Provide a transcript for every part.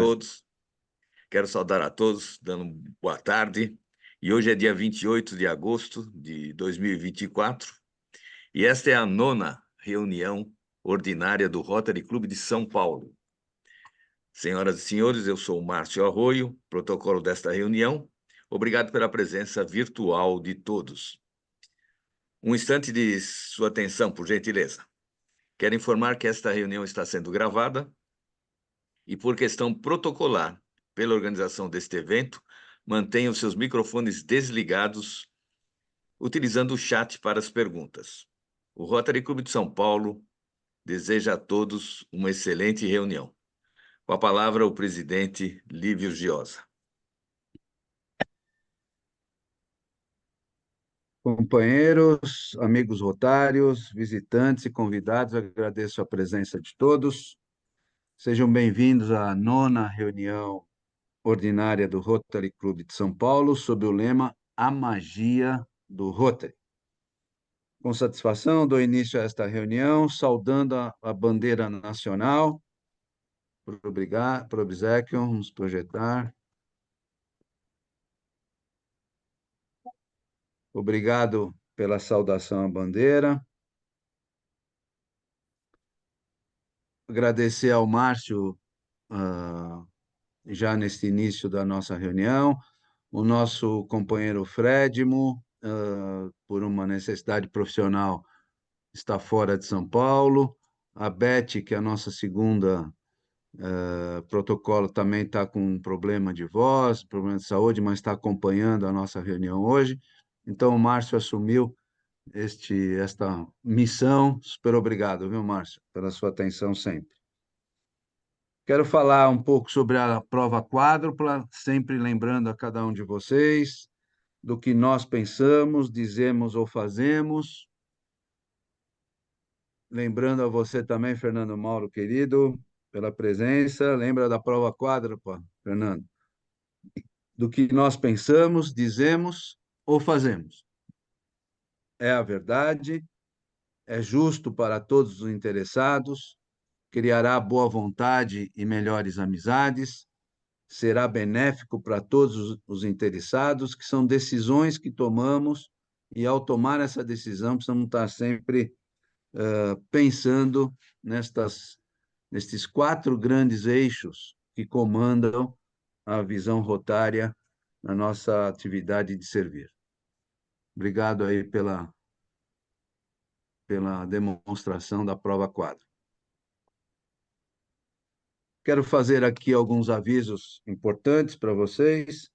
todos. Quero saudar a todos, dando boa tarde. E hoje é dia 28 de agosto de 2024. E esta é a 9ª reunião ordinária do Rotary Clube de São Paulo. Senhoras e senhores, eu sou o Márcio Arroio, protocolo desta reunião. Obrigado pela presença virtual de todos. Um instante de sua atenção, por gentileza. Quero informar que esta reunião está sendo gravada e, por questão protocolar, pela organização deste evento, mantenham seus microfones desligados, utilizando o chat para as perguntas. O Rotary Clube de São Paulo deseja a todos uma excelente reunião. Com a palavra, o presidente Lívio Giosa. Companheiros, amigos rotários, visitantes e convidados, agradeço a presença de todos. Sejam bem-vindos à 9ª reunião ordinária do Rotary Clube de São Paulo, sob o lema A Magia do Rotary. Com satisfação, dou início a esta reunião, saudando a bandeira nacional. Por obséquio, vamos projetar. Obrigado pela saudação à bandeira. Agradecer ao Márcio, já neste início da nossa reunião, o nosso companheiro Fredmo, por uma necessidade profissional, está fora de São Paulo. A Beth, que é a nossa segunda protocolo, também está com um problema de voz, problema de saúde, mas está acompanhando a nossa reunião hoje. Então, o Márcio assumiu esta missão. Super obrigado, viu, Márcio, pela sua atenção sempre. Quero falar um pouco sobre a prova quádrupla, sempre lembrando a cada um de vocês do que nós pensamos, dizemos ou fazemos. Lembrando a você também, Fernando Mauro, querido, pela presença. Lembra da prova quádrupla, Fernando? Do que nós pensamos, dizemos ou fazemos. É a verdade, é justo para todos os interessados, criará boa vontade e melhores amizades, será benéfico para todos os interessados, que são decisões que tomamos, e ao tomar essa decisão, precisamos estar sempre pensando nestes 4 grandes eixos que comandam a visão rotária na nossa atividade de servir. Obrigado aí pela demonstração da prova quadro. Quero fazer aqui alguns avisos importantes para vocês,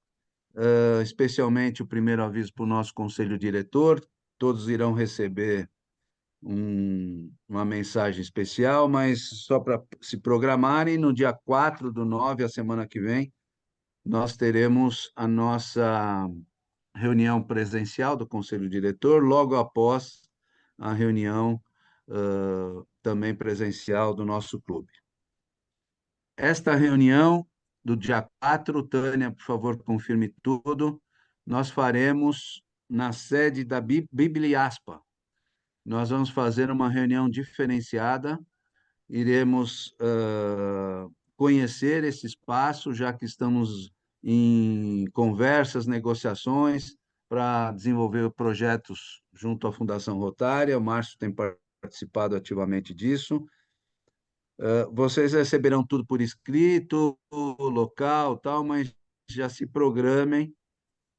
especialmente o primeiro aviso para o nosso conselho diretor. Todos irão receber uma mensagem especial, mas só para se programarem, no dia 4/9, a semana que vem, nós teremos a nossa reunião presencial do conselho diretor, logo após a reunião também presencial do nosso clube. Esta reunião do dia 4, Tânia, por favor, confirme tudo, nós faremos na sede da Bibliaspa. Nós vamos fazer uma reunião diferenciada, iremos conhecer esse espaço, já que estamos em conversas, negociações para desenvolver projetos junto à Fundação Rotária. O Márcio tem participado ativamente disso. Vocês receberão tudo por escrito, local, tal, mas já se programem,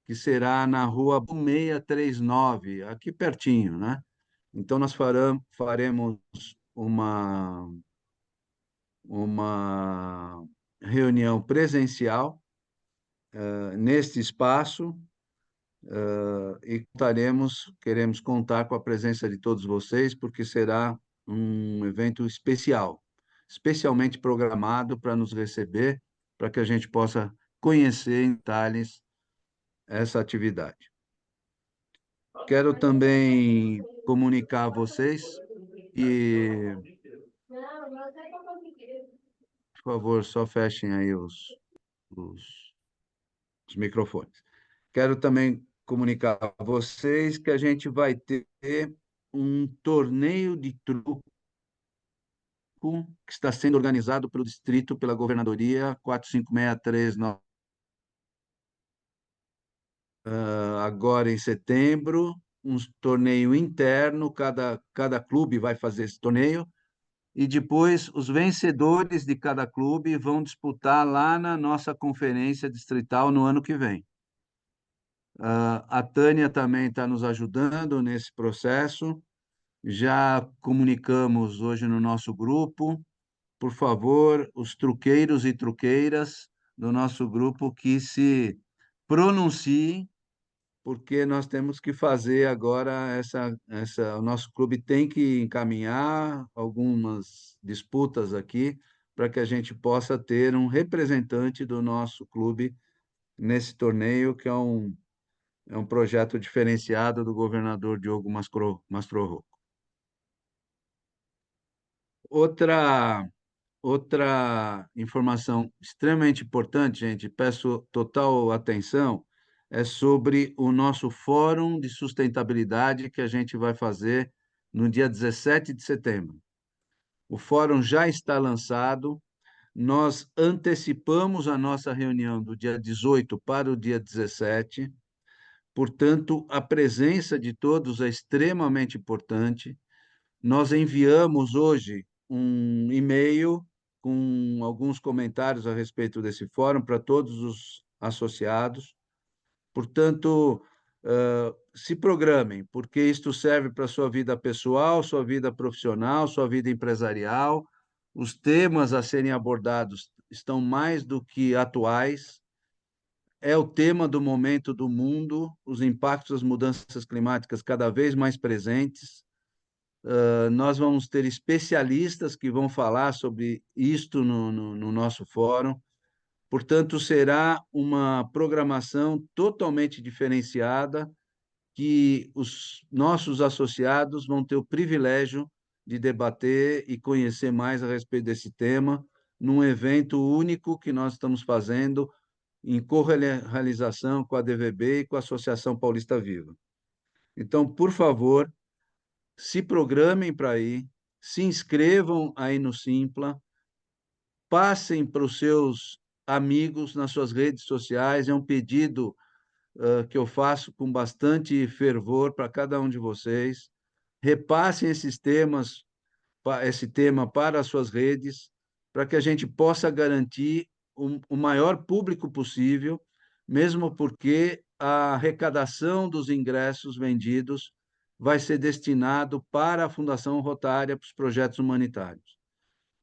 que será na rua 1639, aqui pertinho, né? Então, nós faremos uma reunião presencial neste espaço e queremos contar com a presença de todos vocês, porque será um evento especial, especialmente programado para nos receber, para que a gente possa conhecer em detalhes essa atividade. Quero também comunicar a vocês e, por favor, só fechem aí os microfones. Quero também comunicar a vocês que a gente vai ter um torneio de truco Olímpico, que está sendo organizado pelo distrito, pela Governadoria 45639, agora em setembro, um torneio interno, cada clube vai fazer esse torneio, e depois os vencedores de cada clube vão disputar lá na nossa conferência distrital no ano que vem. A Tânia também está nos ajudando nesse processo. Já comunicamos hoje no nosso grupo, por favor, os truqueiros e truqueiras do nosso grupo que se pronunciem, porque nós temos que fazer agora o nosso clube tem que encaminhar algumas disputas aqui para que a gente possa ter um representante do nosso clube nesse torneio, que é um projeto diferenciado do governador Diogo Mastrorouco. Outra Outra informação extremamente importante, gente, peço total atenção, é sobre o nosso Fórum de Sustentabilidade que a gente vai fazer no dia 17 de setembro. O fórum já está lançado, nós antecipamos a nossa reunião do dia 18 para o dia 17, portanto, a presença de todos é extremamente importante. Nós enviamos hoje um e-mail com alguns comentários a respeito desse fórum para todos os associados. Portanto, se programem, porque isto serve para a sua vida pessoal, sua vida profissional, sua vida empresarial. Os temas a serem abordados estão mais do que atuais. É o tema do momento do mundo, os impactos das mudanças climáticas cada vez mais presentes. Nós vamos ter especialistas que vão falar sobre isto no nosso fórum. Portanto, será uma programação totalmente diferenciada, que os nossos associados vão ter o privilégio de debater e conhecer mais a respeito desse tema, num evento único que nós estamos fazendo em correalização com a DVB e com a Associação Paulista Viva. Então, por favor, se programem para ir, se inscrevam aí no Simpla, passem para os seus amigos nas suas redes sociais, é um pedido que eu faço com bastante fervor para cada um de vocês. Repassem esse tema para as suas redes, para que a gente possa garantir o maior público possível, mesmo porque a arrecadação dos ingressos vendidos vai ser destinado para a Fundação Rotária, para os projetos humanitários.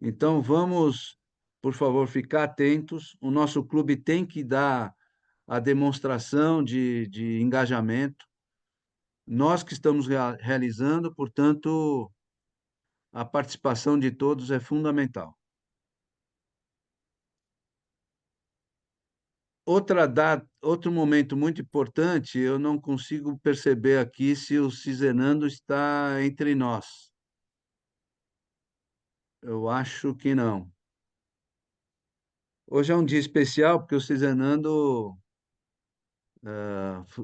Então, vamos, por favor, ficar atentos. O nosso clube tem que dar a demonstração de engajamento. Nós que estamos realizando, portanto, a participação de todos é fundamental. Outro momento muito importante, eu não consigo perceber aqui se o Cizenando está entre nós. Eu acho que não. Hoje é um dia especial, porque o Cizenando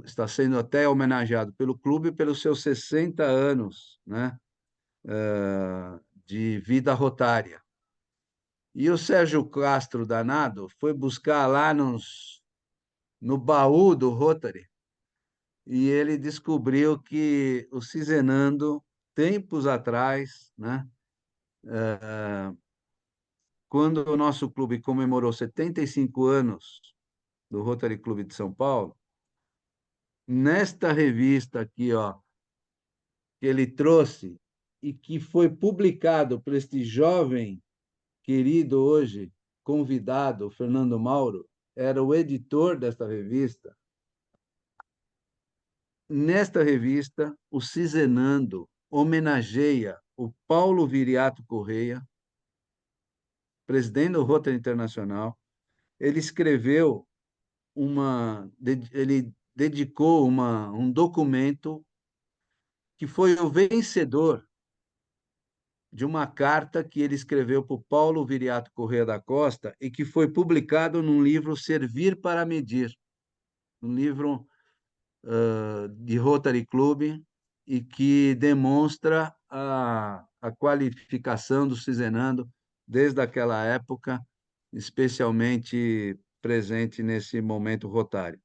está sendo até homenageado pelo clube pelos seus 60 anos, né, de vida rotária. E o Sérgio Castro, danado, foi buscar lá no baú do Rotary e ele descobriu que o Cizenando, tempos atrás, né, quando o nosso clube comemorou 75 anos do Rotary Clube de São Paulo, nesta revista aqui, ó, que ele trouxe e que foi publicado por este jovem querido hoje convidado, Fernando Mauro, era o editor desta revista. Nesta revista, o Cizenando homenageia o Paulo Viriato Correia, presidente do Rotary Internacional. Ele escreveu ele dedicou um documento que foi o vencedor de uma carta que ele escreveu para o Paulo Viriato Correia da Costa e que foi publicado num livro Servir para Medir, um livro de Rotary Club, e que demonstra a qualificação do Cisenando desde aquela época, especialmente presente nesse momento rotário.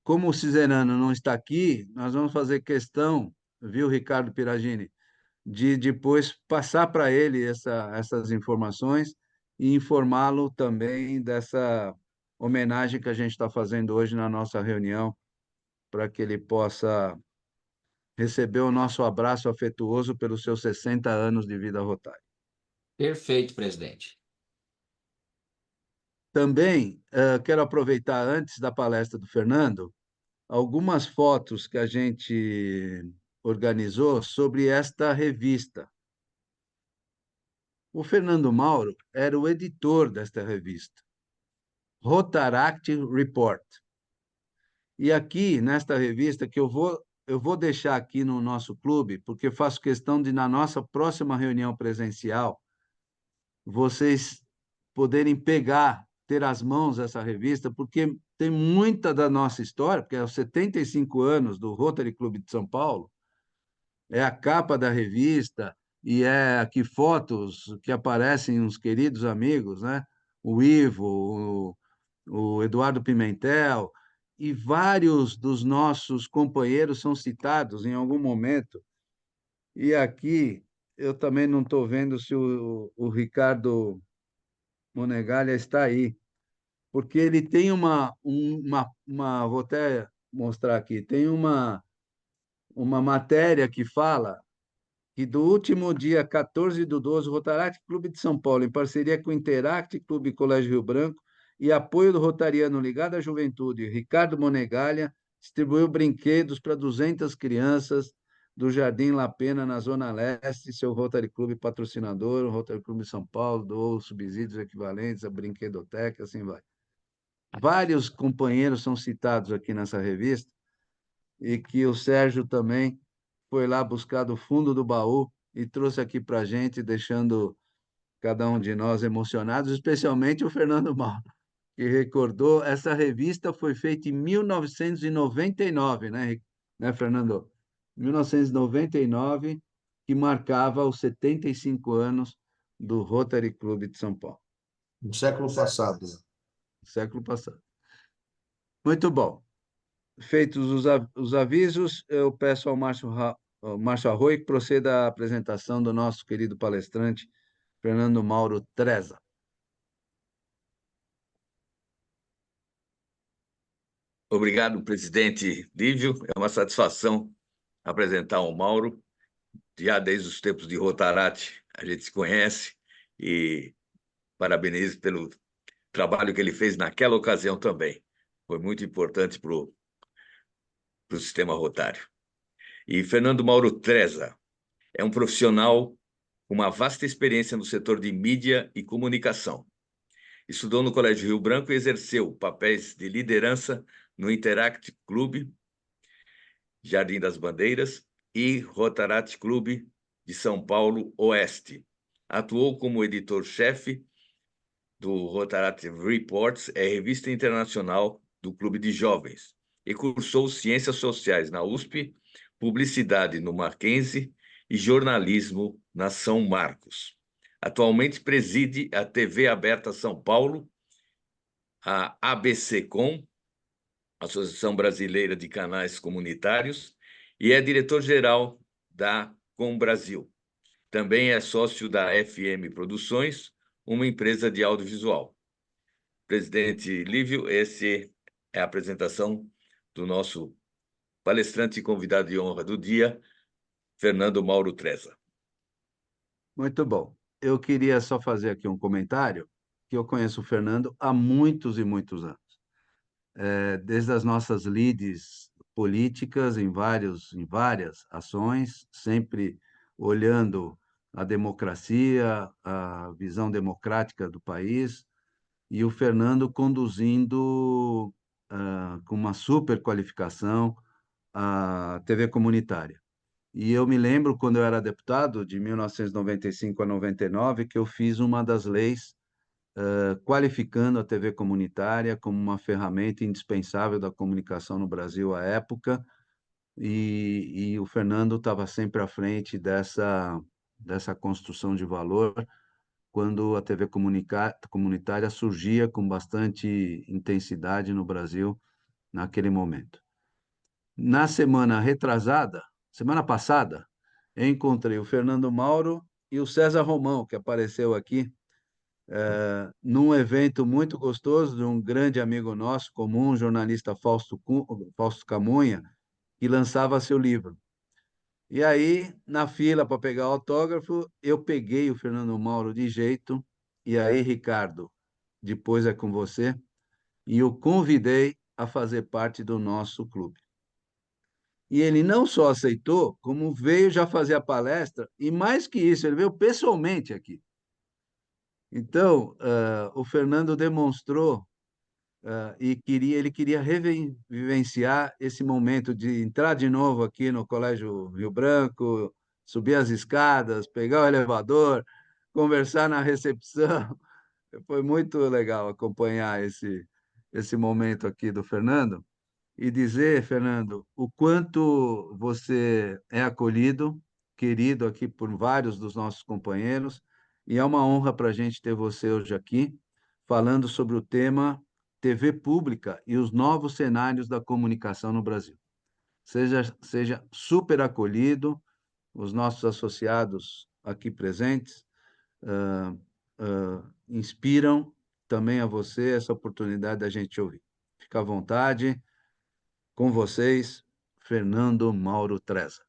Como o Cisenano não está aqui, nós vamos fazer questão, viu, Ricardo Piragini, de depois passar para ele essas informações e informá-lo também dessa homenagem que a gente está fazendo hoje na nossa reunião, para que ele possa receber o nosso abraço afetuoso pelos seus 60 anos de vida rotária. Perfeito, presidente. Também quero aproveitar, antes da palestra do Fernando, algumas fotos que a gente organizou sobre esta revista. O Fernando Mauro era o editor desta revista, Rotaract Report. E aqui, nesta revista, que eu vou deixar aqui no nosso clube, porque faço questão de, na nossa próxima reunião presencial, vocês poderem pegar, ter às mãos essa revista, porque tem muita da nossa história, porque é os 75 anos do Rotary Clube de São Paulo, é a capa da revista, e é aqui fotos que aparecem uns queridos amigos, né? O Ivo, o Eduardo Pimentel, e vários dos nossos companheiros são citados em algum momento. E aqui eu também não estou vendo se o Ricardo Monegalha está aí, porque ele tem vou até mostrar aqui, tem uma matéria que fala que do último dia 14/12, o Rotaract Clube de São Paulo, em parceria com o Interact Clube Colégio Rio Branco e apoio do Rotariano Ligado à Juventude, Ricardo Monegalha, distribuiu brinquedos para 200 crianças do Jardim La Pena, na Zona Leste, seu Rotary Clube patrocinador, o Rotary Clube de São Paulo, doou subsídios equivalentes à brinquedoteca, assim vai. Vários companheiros são citados aqui nessa revista, e que o Sérgio também foi lá buscar do fundo do baú e trouxe aqui para a gente, deixando cada um de nós emocionados, especialmente o Fernando Mauro, que recordou, essa revista foi feita em 1999, né, Fernando? 1999, que marcava os 75 anos do Rotary Clube de São Paulo. No século passado. Século passado. Muito bom. Feitos os avisos, eu peço ao Márcio Arroio que proceda à apresentação do nosso querido palestrante, Fernando Mauro Treza. Obrigado, presidente Lívio. É uma satisfação apresentar o Mauro. Já desde os tempos de Rotaract, a gente se conhece e parabenizo pelo trabalho que ele fez naquela ocasião também. Foi muito importante para o sistema rotário. E Fernando Mauro Treza é um profissional com uma vasta experiência no setor de mídia e comunicação. Estudou no Colégio Rio Branco e exerceu papéis de liderança no Interact Clube, Jardim das Bandeiras, e Rotaract Clube de São Paulo Oeste. Atuou como editor-chefe do Rotaract Reports, revista internacional do Clube de Jovens, e cursou Ciências Sociais na USP, Publicidade no Mackenzie e Jornalismo na São Marcos. Atualmente preside a TV Aberta São Paulo, a ABCcom, Associação Brasileira de Canais Comunitários, e é diretor-geral da Com Brasil. Também é sócio da FM Produções, uma empresa de audiovisual. Presidente Lívio, essa é a apresentação do nosso palestrante e convidado de honra do dia, Fernando Mauro Treza. Muito bom. Eu queria só fazer aqui um comentário, que eu conheço o Fernando há muitos e muitos anos. Desde as nossas lides políticas em várias ações, sempre olhando a democracia, a visão democrática do país, e o Fernando conduzindo com uma super qualificação a TV comunitária. E eu me lembro, quando eu era deputado, de 1995 a 99, que eu fiz uma das leis qualificando a TV comunitária como uma ferramenta indispensável da comunicação no Brasil à época, e o Fernando estava sempre à frente dessa construção de valor, quando a TV comunitária surgia com bastante intensidade no Brasil naquele momento. Na semana passada, eu encontrei o Fernando Mauro e o César Romão, que apareceu aqui, num evento muito gostoso de um grande amigo nosso comum, o jornalista Fausto Camunha, que lançava seu livro. E aí, na fila para pegar autógrafo, eu peguei o Fernando Mauro de jeito, e aí, Ricardo, depois é com você, e o convidei a fazer parte do nosso clube. E ele não só aceitou, como veio já fazer a palestra, e mais que isso, ele veio pessoalmente aqui. Então, o Fernando demonstrou ele queria vivenciar esse momento de entrar de novo aqui no Colégio Rio Branco, subir as escadas, pegar o elevador, conversar na recepção. Foi muito legal acompanhar esse momento aqui do Fernando e dizer, Fernando, o quanto você é acolhido, querido aqui por vários dos nossos companheiros, e é uma honra para a gente ter você hoje aqui, falando sobre o tema TV pública e os novos cenários da comunicação no Brasil. Seja super acolhido, os nossos associados aqui presentes inspiram também a você essa oportunidade da gente ouvir. Fica à vontade. Com vocês, Fernando Mauro Treza.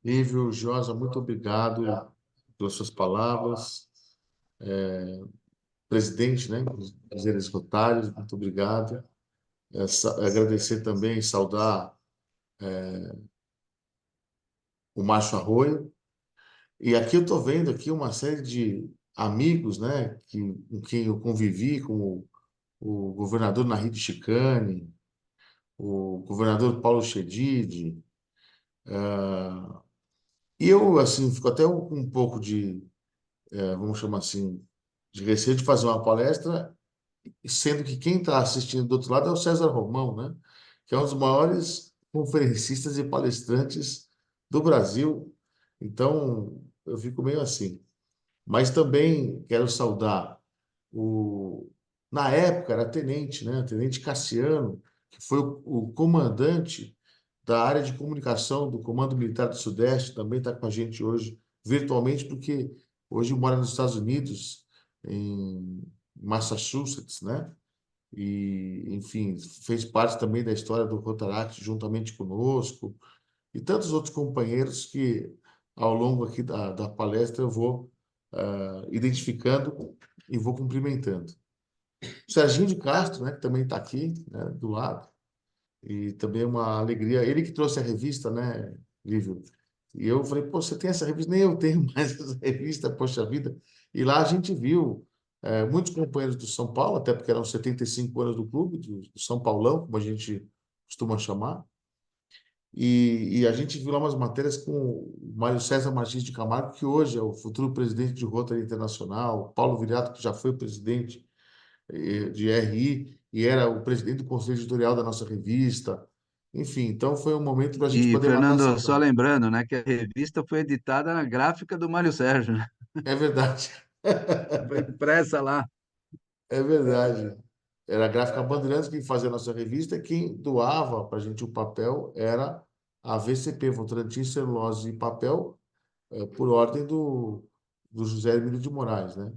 Lívio, Josa, muito obrigado pelas suas palavras. Presidente, né, dos Dizeres Rotários, muito obrigado. Agradecer também e saudar o Márcio Arroio. E aqui eu estou vendo aqui uma série de amigos, né, com quem eu convivi, como o governador Narid Chicane, o governador Paulo Chedid. E eu, assim, fico até com um pouco de, vamos chamar assim, de receio de fazer uma palestra, sendo que quem está assistindo do outro lado é o César Romão, né? Que é um dos maiores conferencistas e palestrantes do Brasil. Então, eu fico meio assim. Mas também quero saudar na época era tenente, né? Tenente Cassiano, que foi o comandante da área de comunicação do Comando Militar do Sudeste, também está com a gente hoje virtualmente, porque hoje mora nos Estados Unidos, em Massachusetts, né? E, enfim, fez parte também da história do Rotaract juntamente conosco, e tantos outros companheiros que, ao longo aqui da palestra, eu vou identificando e vou cumprimentando. O Serginho de Castro, né, que também está aqui, né, do lado, e também é uma alegria. Ele que trouxe a revista, né, Lívio? E eu falei, pô, você tem essa revista? Nem eu tenho mais essa revista, poxa vida. E lá a gente viu muitos companheiros do São Paulo, até porque eram 75 anos do clube, do São Paulão, como a gente costuma chamar. E a gente viu lá umas matérias com o Mário César Martins de Camargo, que hoje é o futuro presidente de Rotary Internacional, Paulo Viriato, que já foi presidente de RI e era o presidente do conselho editorial da nossa revista. Enfim, então foi um momento para a gente E, poder matar a Fernando, só saudade. lembrando, né, que a revista foi editada na gráfica do Mário Sérgio, né? É verdade. Foi impressa lá. É verdade. Era a Gráfica Bandeirantes quem fazia a nossa revista, e quem doava para a gente o papel era a VCP, Votorantim, Celulose e Papel, por ordem do José Emílio de Moraes, né?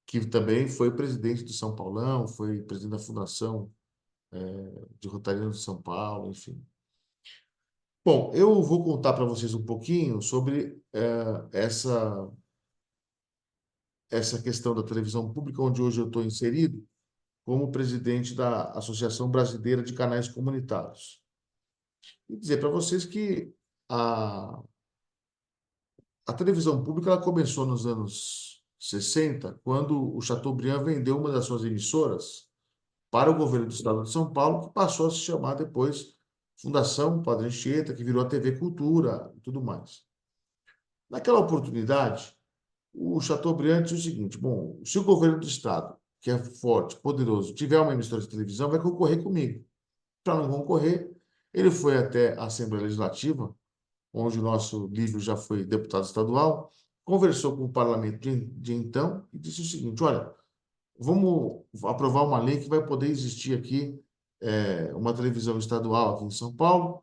Que também foi presidente do São Paulão, foi presidente da Fundação de Rotarianos de São Paulo, enfim. Bom, eu vou contar para vocês um pouquinho sobre essa questão da televisão pública, onde hoje eu estou inserido como presidente da Associação Brasileira de Canais Comunitários. E dizer para vocês que a televisão pública ela começou nos anos 60, quando o Chateaubriand vendeu uma das suas emissoras para o governo do estado de São Paulo, que passou a se chamar depois Fundação Padre Anchieta, que virou a TV Cultura e tudo mais. Naquela oportunidade, o Chateaubriand disse o seguinte: bom, se o governo do estado, que é forte, poderoso, tiver uma emissora de televisão, vai concorrer comigo. Para não concorrer, ele foi até a Assembleia Legislativa onde o nosso Lívio já foi deputado estadual, conversou com o parlamento de então e disse o seguinte: olha, vamos aprovar uma lei que vai poder existir aqui uma televisão estadual aqui em São Paulo,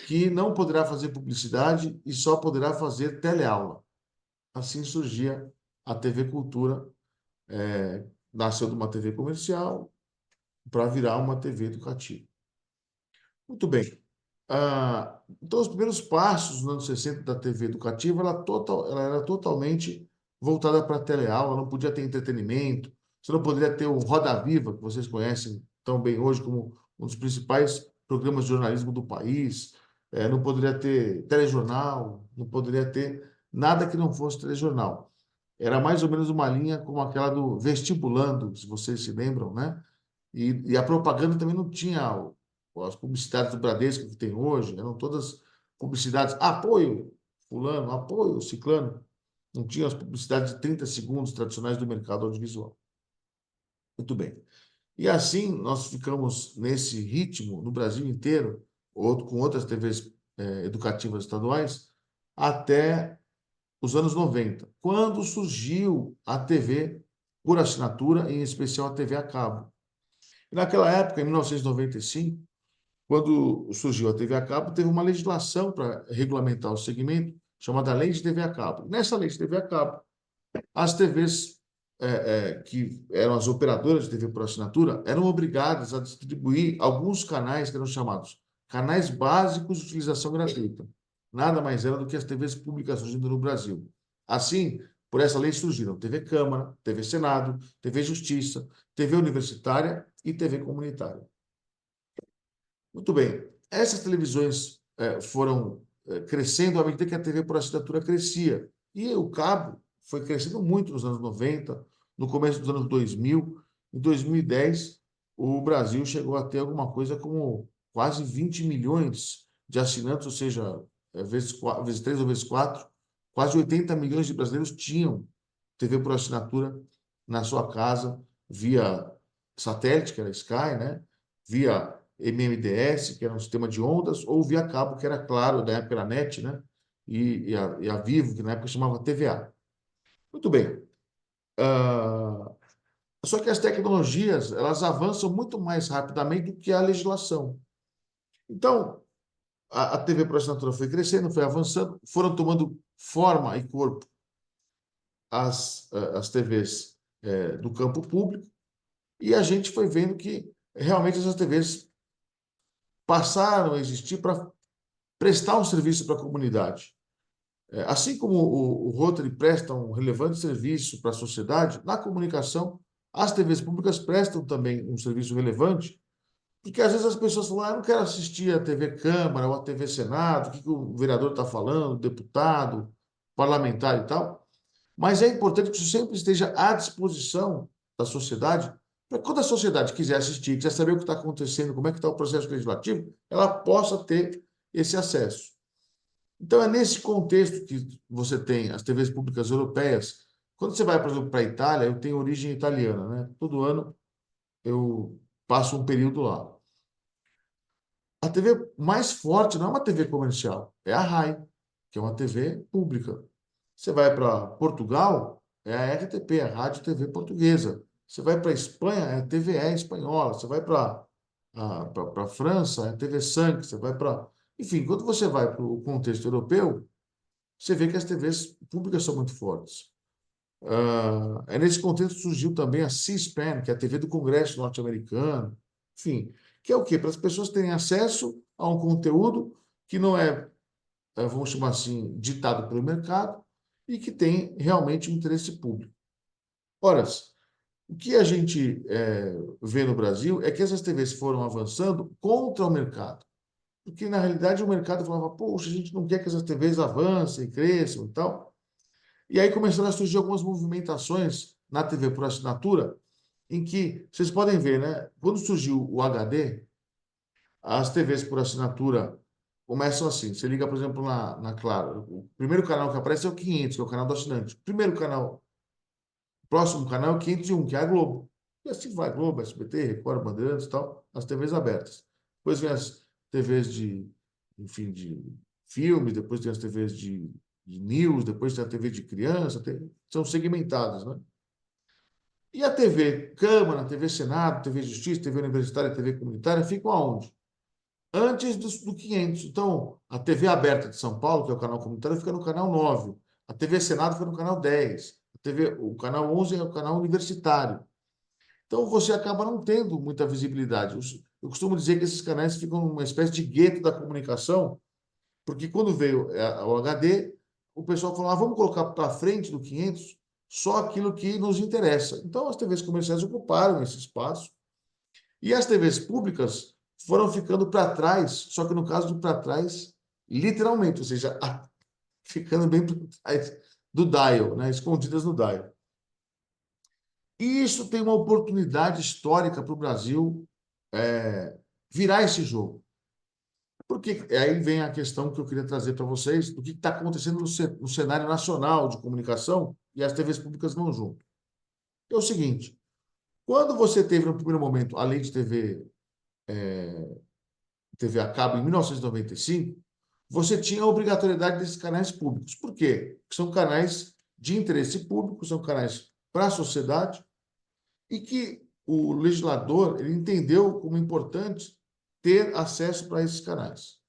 que não poderá fazer publicidade e só poderá fazer teleaula. Assim surgia a TV Cultura, nasceu de uma TV comercial para virar uma TV educativa. Muito bem. Então, os primeiros passos nos anos 60 da TV educativa, ela era totalmente voltada para a teleaula, não podia ter entretenimento, você não poderia ter o Roda Viva, que vocês conhecem tão bem hoje como um dos principais programas de jornalismo do país, não poderia ter telejornal, não poderia ter nada que não fosse telejornal. Era mais ou menos uma linha como aquela do Vestibulando, se vocês se lembram, né? E a propaganda também não tinha as publicidades do Bradesco que tem hoje, eram todas publicidades, apoio fulano, apoio ciclano. Não tinha as publicidades de 30 segundos tradicionais do mercado audiovisual. Muito bem. E assim nós ficamos nesse ritmo no Brasil inteiro, com outras TVs educativas estaduais, até os anos 90, quando surgiu a TV por assinatura, em especial a TV a cabo. E naquela época, em 1995, quando surgiu a TV a cabo, teve uma legislação para regulamentar o segmento, chamada Lei de TV a cabo. Nessa Lei de TV a cabo, as TVs que eram as operadoras de TV por assinatura eram obrigadas a distribuir alguns canais que eram chamados canais básicos de utilização gratuita. Nada mais era do que as TVs públicas surgindo no Brasil. Assim, por essa lei surgiram TV Câmara, TV Senado, TV Justiça, TV Universitária e TV Comunitária. Muito bem. Essas televisões foram crescendo à medida que a TV por assinatura crescia. E o cabo foi crescendo muito nos anos 90, no começo dos anos 2000. Em 2010, o Brasil chegou a ter alguma coisa como quase 20 milhões de assinantes, ou seja, vezes 3 ou vezes 4, quase 80 milhões de brasileiros tinham TV por assinatura na sua casa, via satélite, que era Sky, né? Via MMDS, que era um sistema de ondas, ou via cabo, que era Claro, da época era NET, né? E a Vivo, que na época chamava TVA. Muito bem. Só que as tecnologias, elas avançam muito mais rapidamente do que a legislação. Então, a TV por assinatura foi crescendo, foi avançando, foram tomando forma e corpo as TVs do campo público, e a gente foi vendo que realmente essas TVs passaram a existir para prestar um serviço para a comunidade. Assim como o Rotary presta um relevante serviço para a sociedade, na comunicação, as TVs públicas prestam também um serviço relevante, porque às vezes as pessoas falam: eu não quero assistir a TV Câmara ou a TV Senado, o que o vereador está falando, o deputado, parlamentar e tal. Mas é importante que isso sempre esteja à disposição da sociedade, para quando a sociedade quiser assistir, quiser saber o que está acontecendo, como é que está o processo legislativo, ela possa ter esse acesso. Então, é nesse contexto que você tem as TVs públicas europeias. Quando você vai, por exemplo, para a Itália, eu tenho origem italiana, né? Todo ano eu passo um período lá. A TV mais forte não é uma TV comercial, é a RAI, que é uma TV pública. Você vai para Portugal, é a RTP, a Rádio TV Portuguesa. Você vai para a Espanha, é a TVE espanhola. Você vai para a França, é a TV Sank. Você vai para... Enfim, quando você vai para o contexto europeu, você vê que as TVs públicas são muito fortes. É nesse contexto que surgiu também a C-SPAN, que é a TV do Congresso norte-americano. Enfim, que é o quê? Para as pessoas terem acesso a um conteúdo que não vamos chamar assim, ditado pelo mercado, e que tem realmente um interesse público. Ora, o que a gente vê no Brasil é que essas TVs foram avançando contra o mercado. Porque, na realidade, o mercado falava: poxa, a gente não quer que essas TVs avancem, cresçam e tal. E aí começaram a surgir algumas movimentações na TV por assinatura, em que, vocês podem ver, né? Quando surgiu o HD, as TVs por assinatura começam assim. Você liga, por exemplo, na Claro. O primeiro canal que aparece é o 500, que é o canal do assinante. O próximo canal é o 501, que é a Globo. E assim vai: Globo, SBT, Record, Bandeirantes e tal, as TVs abertas. Depois vem as TVs enfim, de filmes, depois tem as TVs de news, depois tem a TV de criança, são segmentadas, né? E a TV Câmara, a TV Senado, TV Justiça, TV Universitária, TV Comunitária ficam aonde? Antes do 500. Então, a TV aberta de São Paulo, que é o canal comunitário, fica no canal 9. A TV Senado fica no canal 10. O canal 11 é o canal universitário. Então, você acaba não tendo muita visibilidade. Eu costumo dizer que esses canais ficam numa espécie de gueto da comunicação, porque quando veio o HD, o pessoal falou, vamos colocar para frente do 500 só aquilo que nos interessa. Então, as TVs comerciais ocuparam esse espaço e as TVs públicas foram ficando para trás, só que no caso de para trás, literalmente, ou seja, ficando bem para trás do dial, né? Escondidas no dial. E isso tem uma oportunidade histórica para o Brasil virar esse jogo. Porque aí vem a questão que eu queria trazer para vocês, do que está acontecendo no cenário nacional de comunicação e as TVs públicas vão junto. É o seguinte, quando você teve, no primeiro momento, a lei de TV a cabo em 1995, você tinha a obrigatoriedade desses canais públicos. Por quê? Porque são canais de interesse público, são canais para a sociedade, e que o legislador ele entendeu como importante ter acesso para esses canais.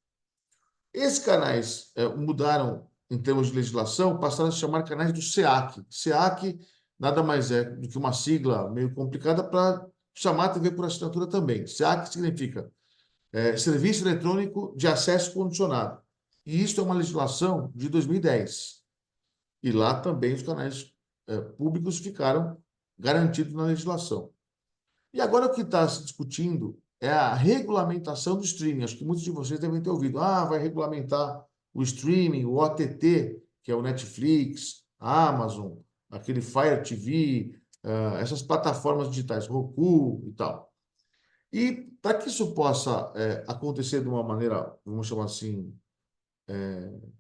Esses canais mudaram em termos de legislação, passaram a se chamar canais do SEAC. SEAC nada mais é do que uma sigla meio complicada para chamar a TV por assinatura também. SEAC significa Serviço Eletrônico de Acesso Condicionado. E isso é uma legislação de 2010. E lá também os canais públicos ficaram garantidos na legislação. E agora o que está se discutindo é a regulamentação do streaming. Acho que muitos de vocês devem ter ouvido. Vai regulamentar o streaming, o OTT, que é o Netflix, a Amazon, aquele Fire TV, essas plataformas digitais, Roku e tal. E para que isso possa acontecer de uma maneira, vamos chamar assim,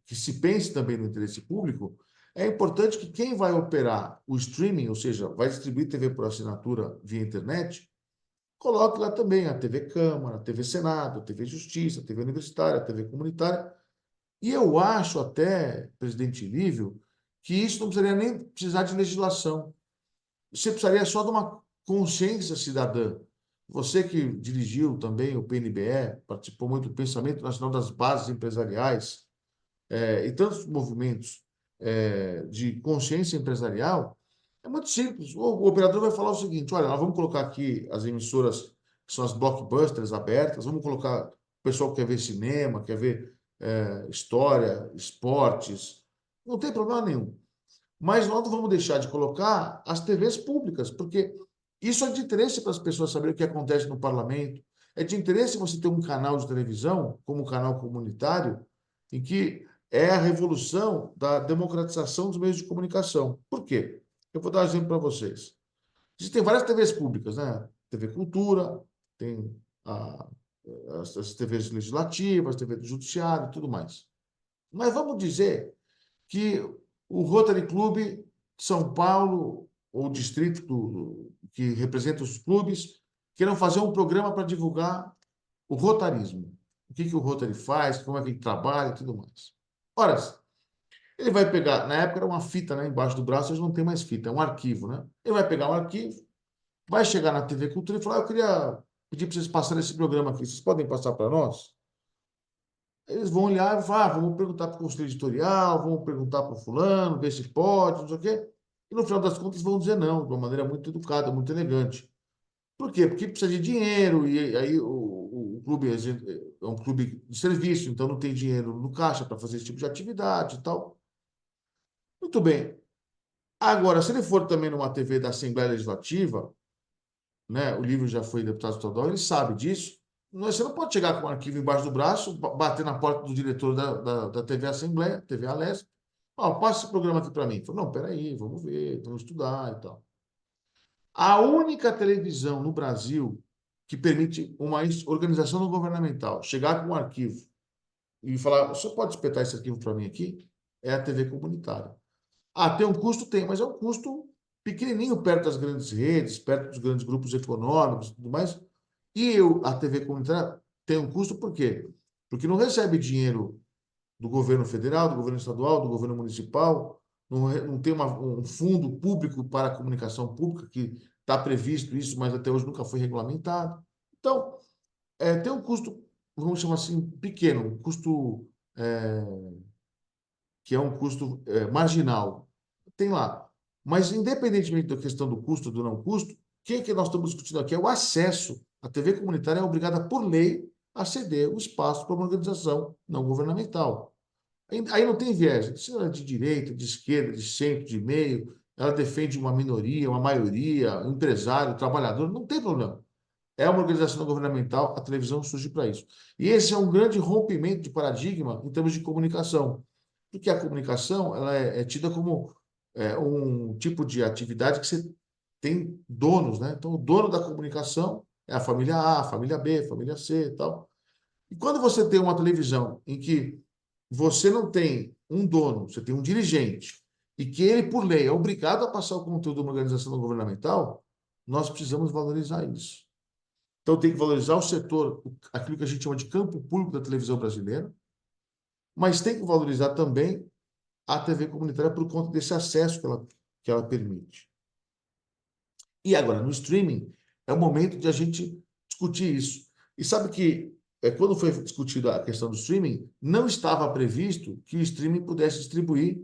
que se pense também no interesse público, é importante que quem vai operar o streaming, ou seja, vai distribuir TV por assinatura via internet, coloque lá também a TV Câmara, a TV Senado, a TV Justiça, a TV Universitária, a TV Comunitária. E eu acho até, presidente Lívio, que isso não precisaria nem precisar de legislação. Você precisaria só de uma consciência cidadã. Você que dirigiu também o PNBE, participou muito do Pensamento Nacional das Bases Empresariais, e tantos movimentos de consciência empresarial, é muito simples. O operador vai falar o seguinte, olha, nós vamos colocar aqui as emissoras que são as blockbusters abertas, vamos colocar o pessoal que quer ver cinema, quer ver história, esportes, não tem problema nenhum. Mas nós não vamos deixar de colocar as TVs públicas, porque isso é de interesse para as pessoas saberem o que acontece no parlamento, é de interesse você ter um canal de televisão, como um canal comunitário, em que é a revolução da democratização dos meios de comunicação. Por quê? Eu vou dar um exemplo para vocês. Existem várias TVs públicas, né? TV Cultura, tem as TVs legislativas, TV do Judiciário e tudo mais. Mas vamos dizer que o Rotary Club de São Paulo, ou o distrito que representa os clubes, queiram fazer um programa para divulgar o rotarismo. O que o Rotary faz, como é que ele trabalha e tudo mais. Ora, ele vai pegar, na época era uma fita, né, embaixo do braço, hoje não tem mais fita, é um arquivo, né? Ele vai pegar um arquivo, vai chegar na TV Cultura e falar, eu queria pedir para vocês passarem esse programa aqui, vocês podem passar para nós? Eles vão olhar e falar, vamos perguntar para o conselho editorial, vamos perguntar para o fulano, ver se pode, não sei o quê. E no final das contas vão dizer não, de uma maneira muito educada, muito elegante. Por quê? Porque precisa de dinheiro, e aí o clube é um clube de serviço, então não tem dinheiro no caixa para fazer esse tipo de atividade e tal. Muito bem. Agora, se ele for também numa TV da Assembleia Legislativa, né, o Lívio já foi deputado estadual, ele sabe disso. Você não pode chegar com um arquivo embaixo do braço, bater na porta do diretor da TV Assembleia, TV Alesp, passa esse programa aqui para mim. Falei, não, peraí, vamos ver, vamos estudar e tal. A única televisão no Brasil que permite uma organização não governamental chegar com um arquivo e falar, o senhor pode espetar esse arquivo para mim aqui? É a TV comunitária. Tem um custo? Tem, mas é um custo pequenininho perto das grandes redes, perto dos grandes grupos econômicos e tudo mais. E a TV comunitária tem um custo por quê? Porque não recebe dinheiro do governo federal, do governo estadual, do governo municipal, não tem um fundo público para a comunicação pública, que está previsto isso, mas até hoje nunca foi regulamentado. Então, tem um custo, vamos chamar assim, pequeno, um custo que é um custo marginal. Tem lá. Mas, independentemente da questão do custo ou do não custo, o que nós estamos discutindo aqui é o acesso. A TV comunitária é obrigada, por lei, a ceder o espaço para uma organização não governamental. Aí não tem viés. Se ela é de direita, de esquerda, de centro, de meio, ela defende uma minoria, uma maioria, um empresário, trabalhador, não tem problema. É uma organização não governamental, a televisão surge para isso. E esse é um grande rompimento de paradigma em termos de comunicação, porque a comunicação ela é tida como um tipo de atividade que você tem donos, né? Então, o dono da comunicação é a família A, a família B, a família C e tal. E quando você tem uma televisão em que você não tem um dono, você tem um dirigente, e que ele, por lei, é obrigado a passar o conteúdo de uma organização não governamental, nós precisamos valorizar isso. Então, tem que valorizar o setor, aquilo que a gente chama de campo público da televisão brasileira, mas tem que valorizar também a TV comunitária por conta desse acesso que ela permite. E agora, no streaming, é o momento de a gente discutir isso. E sabe que, quando foi discutida a questão do streaming, não estava previsto que o streaming pudesse distribuir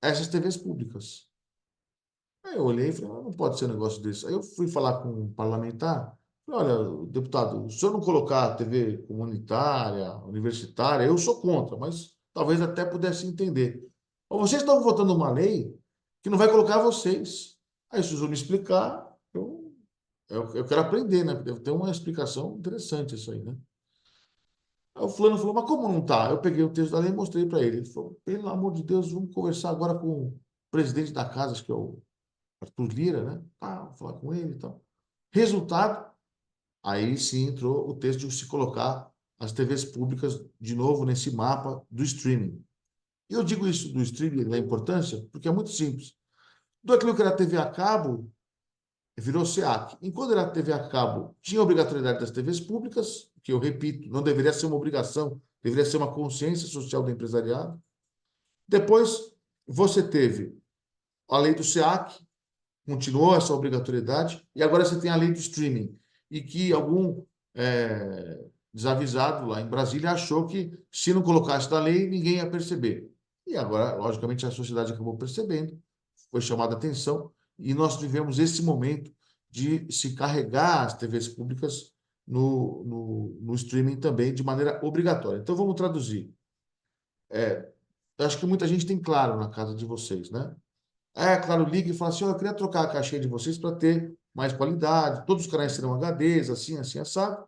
essas TVs públicas. Aí eu olhei e falei, não pode ser um negócio desse. Aí eu fui falar com um parlamentar, falei, olha, deputado, se eu não colocar a TV comunitária, universitária, eu sou contra, mas talvez até pudesse entender. Ou vocês estão votando uma lei que não vai colocar vocês. Aí, se vocês vão me explicar, eu quero aprender, né? Deve ter uma explicação interessante isso aí, né? Aí o fulano falou, mas como não tá? Eu peguei o texto da lei e mostrei para ele. Ele falou, pelo amor de Deus, vamos conversar agora com o presidente da casa, acho que é o Arthur Lira, né? Vou falar com ele e tal. Resultado, aí sim entrou o texto de se colocar as TVs públicas de novo nesse mapa do streaming. E eu digo isso do streaming, da importância, porque é muito simples. Tudo aquilo que era TV a cabo virou SEAC. Enquanto era TV a cabo, tinha obrigatoriedade das TVs públicas, que eu repito, não deveria ser uma obrigação, deveria ser uma consciência social do empresariado. Depois, você teve a lei do SEAC, continuou essa obrigatoriedade, e agora você tem a lei do streaming, e que algum desavisado lá em Brasília achou que se não colocasse na lei, ninguém ia perceber. E agora, logicamente, a sociedade acabou percebendo, foi chamada a atenção, e nós vivemos esse momento de se carregar as TVs públicas no streaming também, de maneira obrigatória. Então, vamos traduzir. Acho que muita gente tem claro na casa de vocês, né? Claro, liga e fala assim, eu queria trocar a caixinha de vocês para ter mais qualidade, todos os canais serão HDs, assim, assim, assado.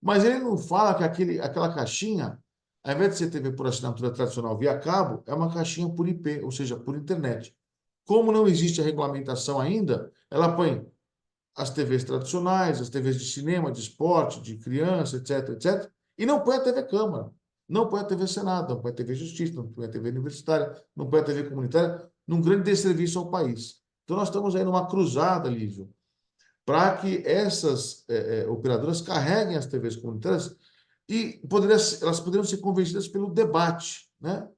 Mas ele não fala que aquela caixinha, ao invés de ser TV por assinatura tradicional via cabo, é uma caixinha por IP, ou seja, por internet. Como não existe a regulamentação ainda, ela põe as TVs tradicionais, as TVs de cinema, de esporte, de criança, etc, etc, e não põe a TV Câmara, não põe a TV Senado, não põe a TV Justiça, não põe a TV Universitária, não põe a TV Comunitária, num grande desserviço ao país. Então, nós estamos aí numa cruzada, Lívio, para que essas operadoras carreguem as TVs comunitárias e elas poderiam ser convencidas pelo debate, né?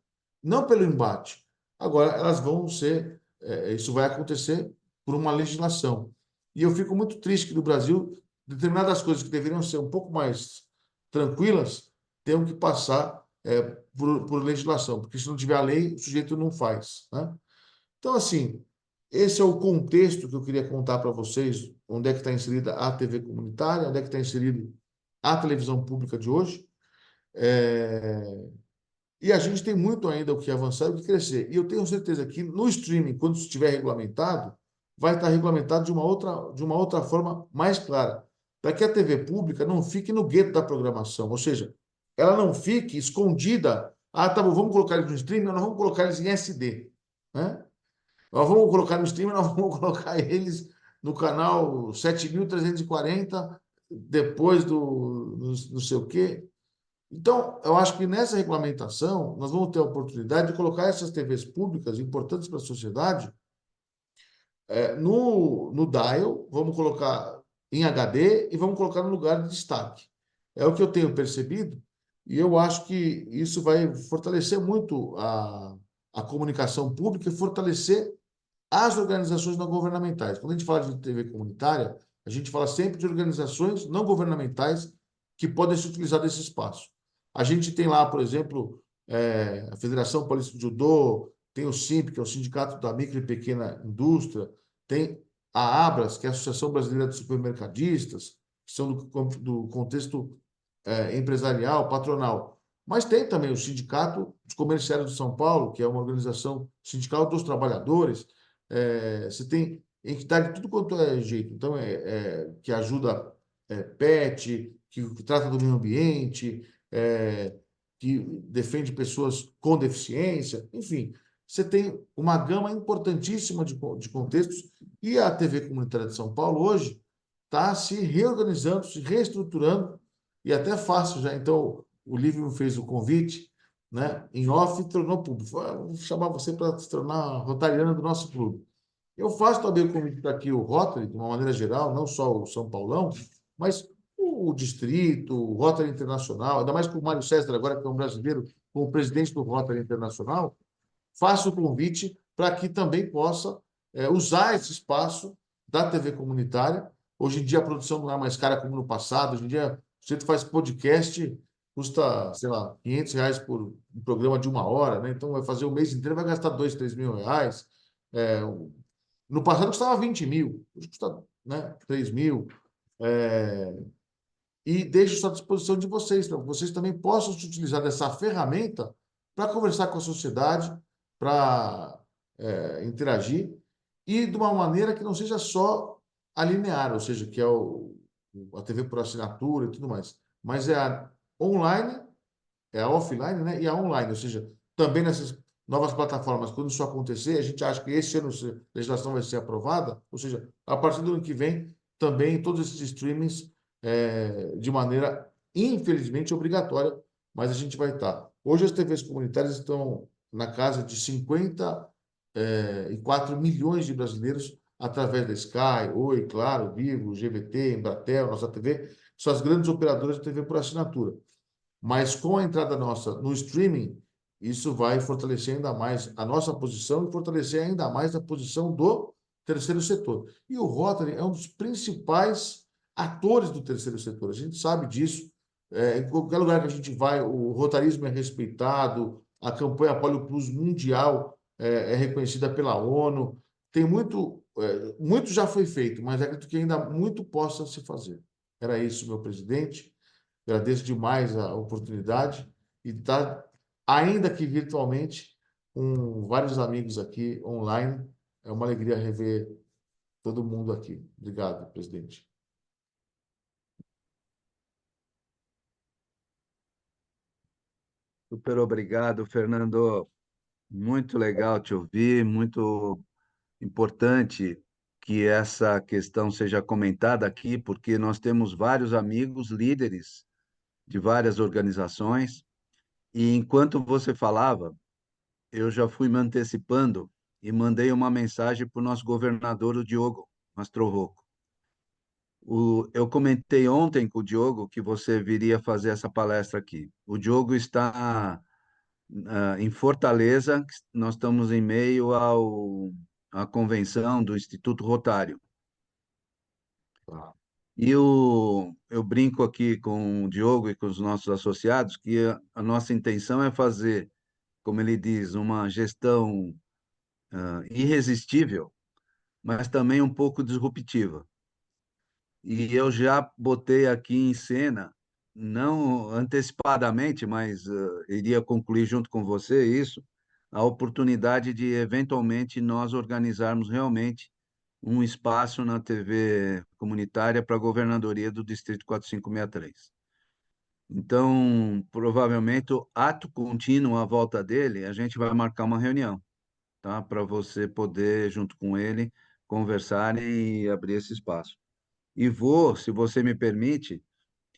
Não pelo embate. Agora, elas vão ser, isso vai acontecer por uma legislação. E eu fico muito triste que no Brasil, determinadas coisas que deveriam ser um pouco mais tranquilas, tenham que passar por legislação, porque se não tiver a lei, o sujeito não faz, né? Então, assim, esse é o contexto que eu queria contar para vocês, onde é que está inserida a TV comunitária, onde é que está inserida a televisão pública de hoje. E a gente tem muito ainda o que avançar e o que crescer. E eu tenho certeza que no streaming, quando estiver regulamentado, vai estar regulamentado de uma outra forma mais clara, para que a TV pública não fique no gueto da programação, ou seja, ela não fique escondida. Tá bom, vamos colocar eles no streaming, nós vamos colocar eles em SD, né? Nós vamos colocar no streaming, nós vamos colocar eles no canal 7.340, depois do não sei o quê. Então, eu acho que nessa regulamentação, nós vamos ter a oportunidade de colocar essas TVs públicas, importantes para a sociedade, no dial, vamos colocar em HD e vamos colocar no lugar de destaque. É o que eu tenho percebido, E eu acho que isso vai fortalecer muito a comunicação pública e fortalecer as organizações não governamentais. Quando a gente fala de TV comunitária, a gente fala sempre de organizações não governamentais que podem se utilizar desse espaço. A gente tem lá, por exemplo, a Federação Paulista de Judô, tem o SIMP, que é o Sindicato da Micro e Pequena Indústria, tem a ABRAS, que é a Associação Brasileira de Supermercadistas, que são do contexto empresarial, patronal. Mas tem também o Sindicato dos Comerciários de São Paulo, que é uma organização sindical dos trabalhadores. Você tem entidade de tudo quanto é jeito. Então, que ajuda PET, que trata do meio ambiente, que defende pessoas com deficiência, enfim. Você tem uma gama importantíssima de contextos e a TV Comunitária de São Paulo hoje está se reorganizando, se reestruturando e até fácil já. Então, o Lívio me fez o convite, né, em off e tornou público. Vou chamar você para se tornar rotariana do nosso clube. Eu faço também o convite para que o Rotary, de uma maneira geral, não só o São Paulão, mas o Distrito, o Rotary Internacional, ainda mais com o Mário César, agora que é um brasileiro, como presidente do Rotary Internacional, faço o convite para que também possa usar esse espaço da TV comunitária. Hoje em dia a produção não é mais cara como no passado. Hoje em dia, você faz podcast, custa, sei lá, R$ 500 por um programa de 1 hora, né? Então vai fazer o mês inteiro, vai gastar 2, 3 mil reais. É, no passado custava 20 mil, hoje custa, né, 3 mil. É, e deixo isso à disposição de vocês, para que vocês também possam se utilizar dessa ferramenta para conversar com a sociedade, para interagir, e de uma maneira que não seja só a linear, ou seja, que é a TV por assinatura e tudo mais, mas é a online, é a offline, né, e a online, ou seja, também nessas novas plataformas, quando isso acontecer, a gente acha que esse ano a legislação vai ser aprovada, ou seja, a partir do ano que vem, também todos esses streamings de maneira, infelizmente, obrigatória, mas a gente vai estar. Hoje as TVs comunitárias estão na casa de 54 milhões de brasileiros através da Sky, Oi, Claro, Vivo, GVT, Embratel, Nossa TV, são as grandes operadoras de TV por assinatura. Mas com a entrada nossa no streaming, isso vai fortalecer ainda mais a nossa posição e fortalecer ainda mais a posição do terceiro setor. E o Rotary é um dos principais atores do terceiro setor. A gente sabe disso. Em qualquer lugar que a gente vai, o rotarismo é respeitado, a campanha Polio Plus mundial é reconhecida pela ONU. Tem muito já foi feito, mas acredito que ainda muito possa se fazer. Era isso, meu presidente. Agradeço demais a oportunidade e estar, ainda que virtualmente, com vários amigos aqui online. É uma alegria rever todo mundo aqui. Obrigado, presidente. Super obrigado, Fernando. Muito legal te ouvir, muito importante que essa questão seja comentada aqui, porque nós temos vários amigos líderes de várias organizações, e enquanto você falava, eu já fui me antecipando e mandei uma mensagem para o nosso governador, o Diogo Mastrovoco. Eu comentei ontem com o Diogo que você viria fazer essa palestra aqui. O Diogo está em Fortaleza, nós estamos em meio à convenção do Instituto Rotário. E eu brinco aqui com o Diogo e com os nossos associados que a nossa intenção é fazer, como ele diz, uma gestão irresistível, mas também um pouco disruptiva. E eu já botei aqui em cena, não antecipadamente, mas iria concluir junto com você isso, a oportunidade de, eventualmente, nós organizarmos realmente um espaço na TV comunitária para a governadoria do Distrito 4563. Então, provavelmente, o ato contínuo à volta dele, a gente vai marcar uma reunião, tá? Para você poder, junto com ele, conversar e abrir esse espaço. E vou, se você me permite,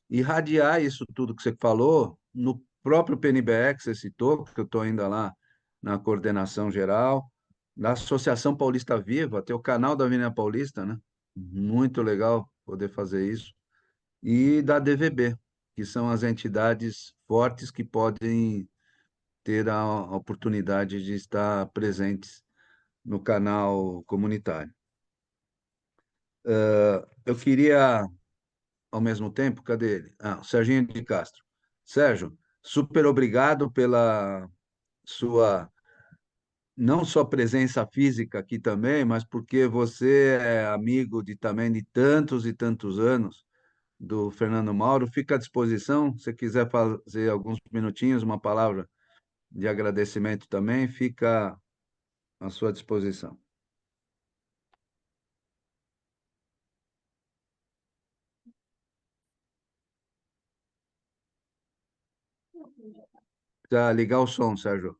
irradiar isso tudo que você falou no próprio PNBE que você citou, porque eu estou ainda lá na coordenação geral, da Associação Paulista Viva, tem o canal da Avenida Paulista, né? Muito legal poder fazer isso. E da DVB. que são as entidades fortes que podem ter a oportunidade de estar presentes no canal comunitário. Eu queria, ao mesmo tempo, cadê ele? O Serginho de Castro. Sérgio, super obrigado pela sua, não só presença física aqui também, mas porque você é amigo também de tantos e tantos anos do Fernando Mauro. Fica à disposição, se quiser fazer alguns minutinhos, uma palavra de agradecimento também, fica à sua disposição. Precisa ligar o som, Sérgio.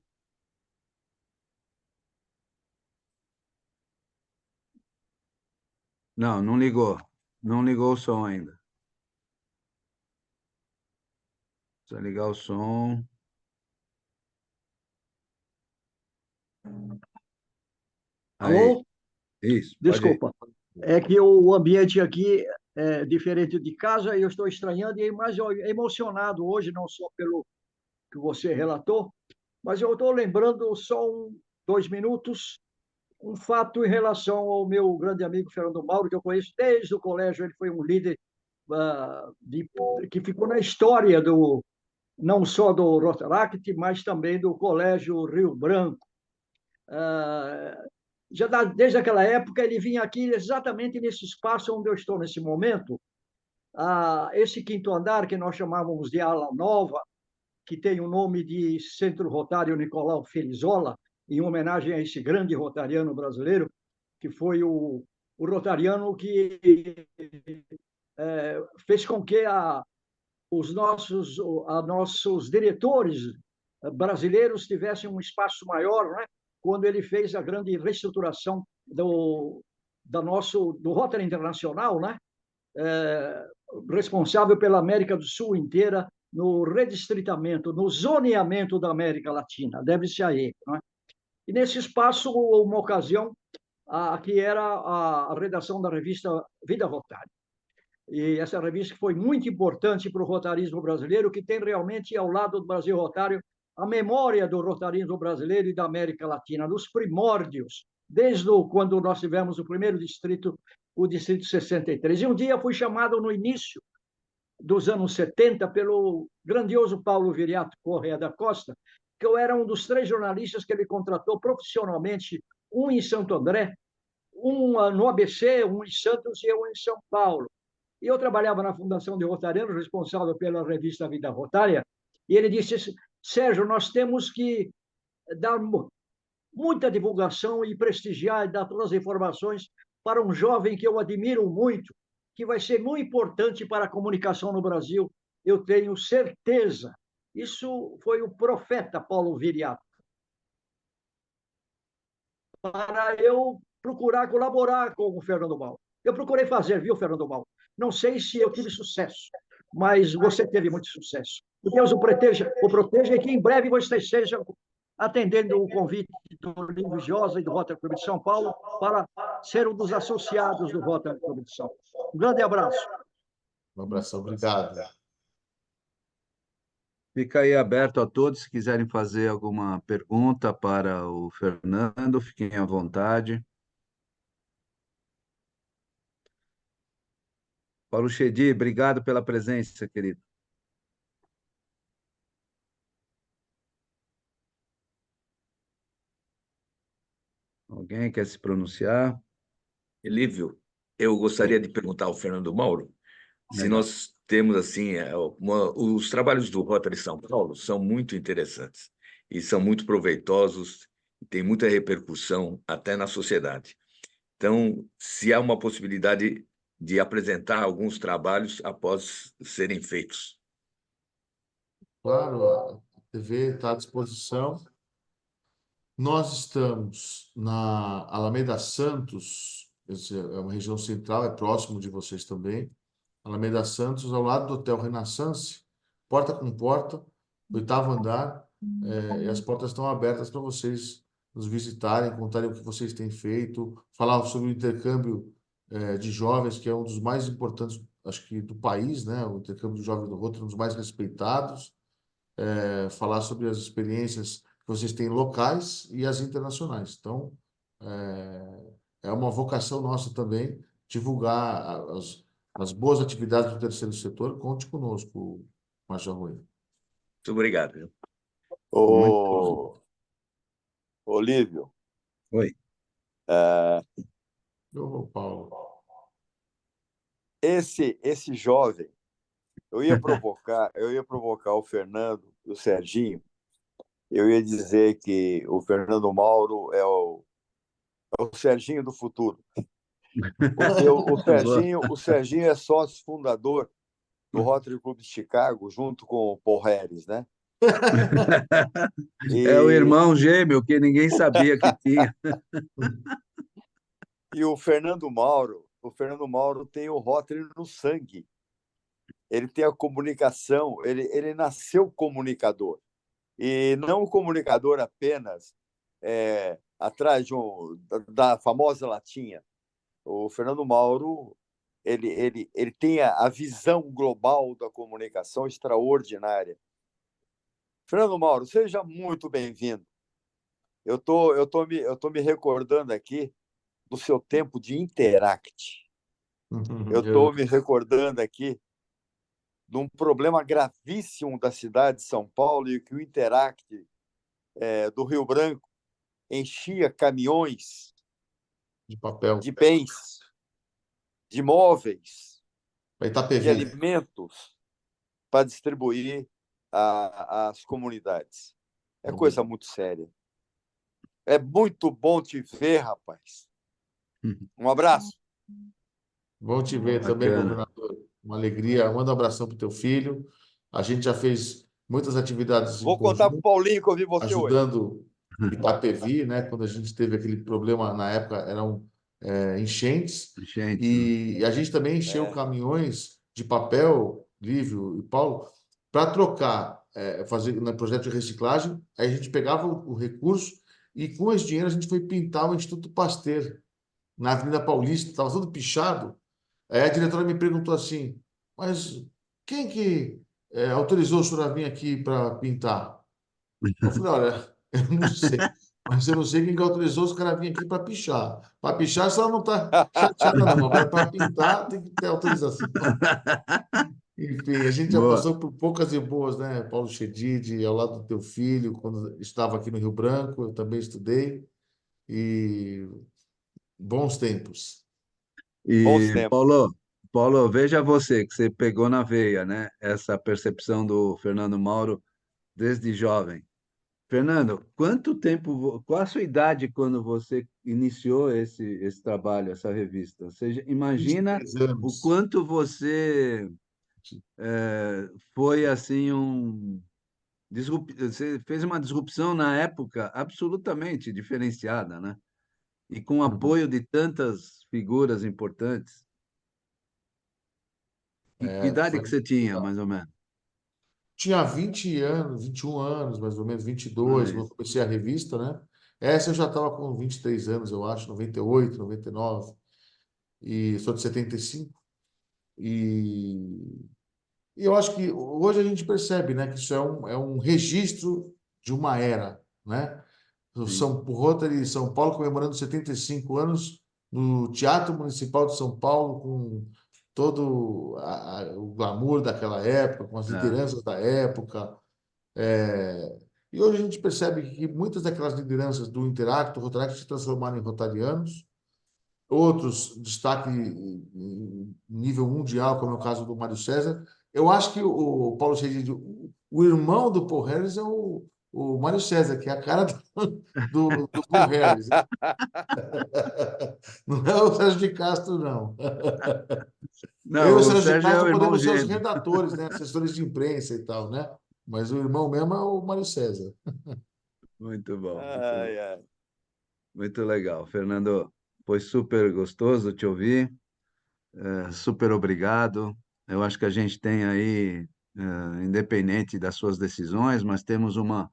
Não, não ligou. Não ligou o som ainda. Precisa ligar o som. Aí, Alô? isso, pode ir. Desculpa. É que o ambiente aqui é diferente de casa e eu estou estranhando e mais emocionado hoje, não só pelo que você relatou, mas eu estou lembrando só 2 minutos, um fato em relação ao meu grande amigo Fernando Mauro, que eu conheço desde o colégio. Ele foi um líder que ficou na história não só do Rotaract, mas também do Colégio Rio Branco. Desde aquela época, ele vinha aqui exatamente nesse espaço onde eu estou nesse momento. Esse quinto andar, que nós chamávamos de ala nova, que tem o nome de Centro Rotário Nicolau Felizola, em homenagem a esse grande rotariano brasileiro, que foi o rotariano que fez com que os nossos diretores brasileiros tivessem um espaço maior, né? Quando ele fez a grande reestruturação do Rotary Internacional, né? Responsável pela América do Sul inteira, no redistritamento, no zoneamento da América Latina, deve-se a ele. Né? E nesse espaço, uma ocasião, que era a redação da revista Vida Rotária. E essa revista foi muito importante para o rotarismo brasileiro, que tem realmente, ao lado do Brasil Rotário, a memória do rotarismo brasileiro e da América Latina, dos primórdios, desde quando nós tivemos o primeiro distrito, o Distrito 63. E um dia fui chamado no início dos anos 70 pelo grandioso Paulo Viriato Correia da Costa, que eu era um dos 3 jornalistas que ele contratou profissionalmente, um em Santo André, um no ABC, um em Santos e um em São Paulo. E eu trabalhava na Fundação de Rotarianos, responsável pela revista Vida Rotária, e ele disse: Sérgio, nós temos que dar muita divulgação e prestigiar e dar todas as informações para um jovem que eu admiro muito, que vai ser muito importante para a comunicação no Brasil, eu tenho certeza. Isso foi o profeta Paulo Viriato, para eu procurar colaborar com o Fernando Mauro. Eu procurei fazer, viu, Fernando Mauro? Não sei se eu tive sucesso, mas você teve muito sucesso. Que Deus o proteja e que em breve você esteja atendendo o convite do Livro Josa e do Rotary Clube de São Paulo para ser um dos associados do Rotary Clube de São Paulo. Um grande abraço. Um abraço, obrigado. Fica aí aberto a todos, se quiserem fazer alguma pergunta para o Fernando, fiquem à vontade. Paulo Chedi, obrigado pela presença, querido. Alguém quer se pronunciar? Elívio, eu gostaria de perguntar ao Fernando Mauro se Legal. nós temos, assim, os trabalhos do Rotary São Paulo são muito interessantes e são muito proveitosos, e têm muita repercussão até na sociedade. Então, se há uma possibilidade de apresentar alguns trabalhos após serem feitos. Claro, a TV está à disposição. Nós estamos na Alameda Santos, é uma região central, é próximo de vocês também. Alameda Santos, ao lado do Hotel Renaissance, porta com porta, 8º andar, e as portas estão abertas para vocês nos visitarem, contarem o que vocês têm feito, falar sobre o intercâmbio de jovens, que é um dos mais importantes acho que do país, né? O intercâmbio do Jovem do Rotary, um dos mais respeitados. Falar sobre as experiências que vocês têm locais e as internacionais. Então, é uma vocação nossa também divulgar as boas atividades do terceiro setor. Conte conosco, Major Rui. Muito obrigado. Viu? Muito. Olívio, Oi. Ô, Paulo. esse jovem, eu ia provocar o Fernando e o Serginho. Eu ia dizer que o Fernando Mauro é o Serginho do futuro. Porque o Serginho é sócio fundador do Rotary Club de Chicago, junto com o Paul Harris, né? É o E, irmão gêmeo que ninguém sabia que tinha. e o Fernando Mauro tem o Rotary no sangue. Ele tem a comunicação, ele nasceu comunicador. E não o comunicador apenas atrás da famosa latinha. O Fernando Mauro ele tem a visão global da comunicação extraordinária. Fernando Mauro, seja muito bem-vindo. Eu tô me recordando aqui do seu tempo de Interact. Eu estou me recordando aqui de um problema gravíssimo da cidade de São Paulo e que o Interact do Rio Branco enchia caminhões De papel. de bens, de móveis, Vai estar de alimentos para distribuir às comunidades. É coisa muito séria. É muito bom te ver, rapaz. Um abraço. Bom te ver também, governador. Uma alegria. Manda um abração para o teu filho. A gente já fez muitas atividades em Vou contar para o conjunto, Paulinho que eu vi você hoje. ajudando Itapevi, né? Quando a gente teve aquele problema, na época eram enchentes. E a gente também encheu caminhões de papel, Lívio e Paulo, para trocar, fazer no projeto de reciclagem. Aí a gente pegava o recurso e com esse dinheiro a gente foi pintar o Instituto Pasteur na Avenida Paulista, estava tudo pichado. Aí a diretora me perguntou assim, mas quem que autorizou o senhor a vir aqui para pintar? Eu falei, olha, eu não sei, mas eu não sei quem que autorizou os caras vir aqui para pichar. Para pichar, se ela não está chateada, não. Agora, para pintar, tem que ter autorização. Enfim, a gente já Boa. passou por poucas e boas, né? Paulo Chedid, ao lado do teu filho, quando estava aqui no Rio Branco, eu também estudei. E bons tempos. Bons E, tempos. Paulo, veja você, que você pegou na veia, né? Essa percepção do Fernando Mauro desde jovem. Fernando, qual a sua idade quando você iniciou esse trabalho, essa revista? Ou seja, imagina 23 o anos. quanto você foi assim você fez uma disrupção na época absolutamente diferenciada, né? E com o apoio de tantas figuras importantes. Que idade Foi que você tinha, mais ou menos? Tinha 20 anos, 21 anos, mais ou menos, 22, quando Mas, eu comecei a revista, né? Essa eu já estava com 23 anos, eu acho, 98, 99, e sou de 75. E, e eu acho que hoje a gente percebe, né, que isso é um registro de uma era, né? O Rotary São Paulo comemorando 75 anos no Teatro Municipal de São Paulo, com todo o glamour daquela época, com as é, lideranças da época. E hoje a gente percebe que muitas daquelas lideranças do Interacto, Rotaract, se transformaram em rotarianos. Outros, destaque em nível mundial, como é o caso do Mário César. Eu acho que o Paulo Cheide, o irmão do Paul Harris é o Mário César, que é a cara do Paul Harris. Não é o Sérgio de Castro, não. Eu e não, o o Sérgio de Sérgio é o Castro irmão podemos ser os gêmeo. redatores, né? Assessores de imprensa e tal, né? Mas o irmão mesmo é o Mário César. Muito bom, muito bom. Ai, ai. Muito legal. Fernando, foi super gostoso te ouvir. Super obrigado. Eu acho que a gente tem aí, independente das suas decisões, mas temos uma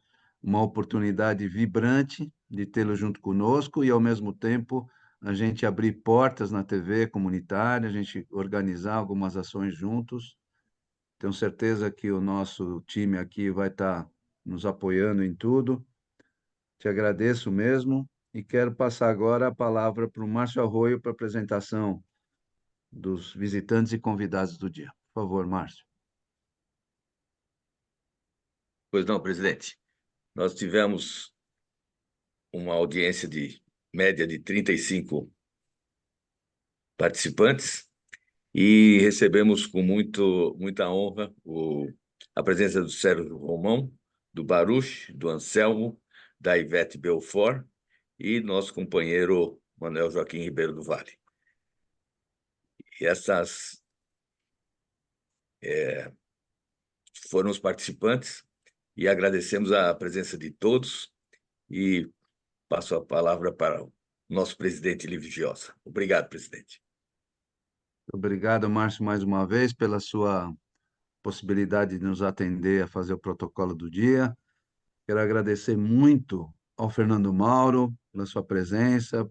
oportunidade vibrante de tê-lo junto conosco e, ao mesmo tempo, a gente abrir portas na TV comunitária, a gente organizar algumas ações juntos. Tenho certeza que o nosso time aqui vai estar nos apoiando em tudo. Te agradeço mesmo e quero passar agora a palavra para o Márcio Arroio para a apresentação dos visitantes e convidados do dia. Por favor, Márcio. Pois não, presidente. Nós tivemos uma audiência de média de 35 participantes e recebemos com muita honra a presença do Sérgio Romão, do Baruch, do Anselmo, da Ivete Belfort e nosso companheiro Manuel Joaquim Ribeiro do Vale. E essas foram os participantes e agradecemos a presença de todos e passo a palavra para o nosso presidente Livio Giosa. Obrigado, presidente. Obrigado, Márcio, mais uma vez, pela sua possibilidade de nos atender a fazer o protocolo do dia. Quero agradecer muito ao Fernando Mauro pela sua presença,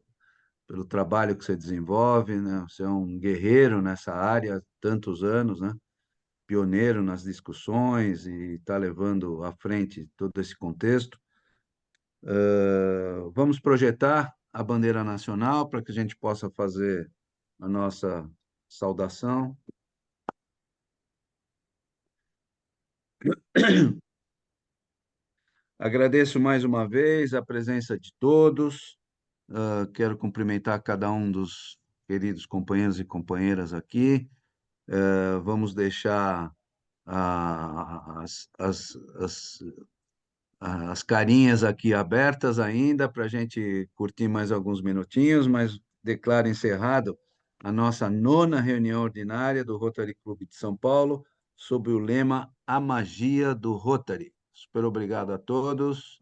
pelo trabalho que você desenvolve, né? Você é um guerreiro nessa área há tantos anos, né? Pioneiro nas discussões e está levando à frente todo esse contexto. Vamos projetar a bandeira nacional para que a gente possa fazer a nossa saudação. Agradeço mais uma vez a presença de todos. Quero cumprimentar cada um dos queridos companheiros e companheiras aqui. Vamos deixar as carinhas aqui abertas ainda para a gente curtir mais alguns minutinhos, mas declaro encerrado a nossa 9ª reunião ordinária do Rotary Clube de São Paulo, sob o lema A Magia do Rotary. Super obrigado a todos.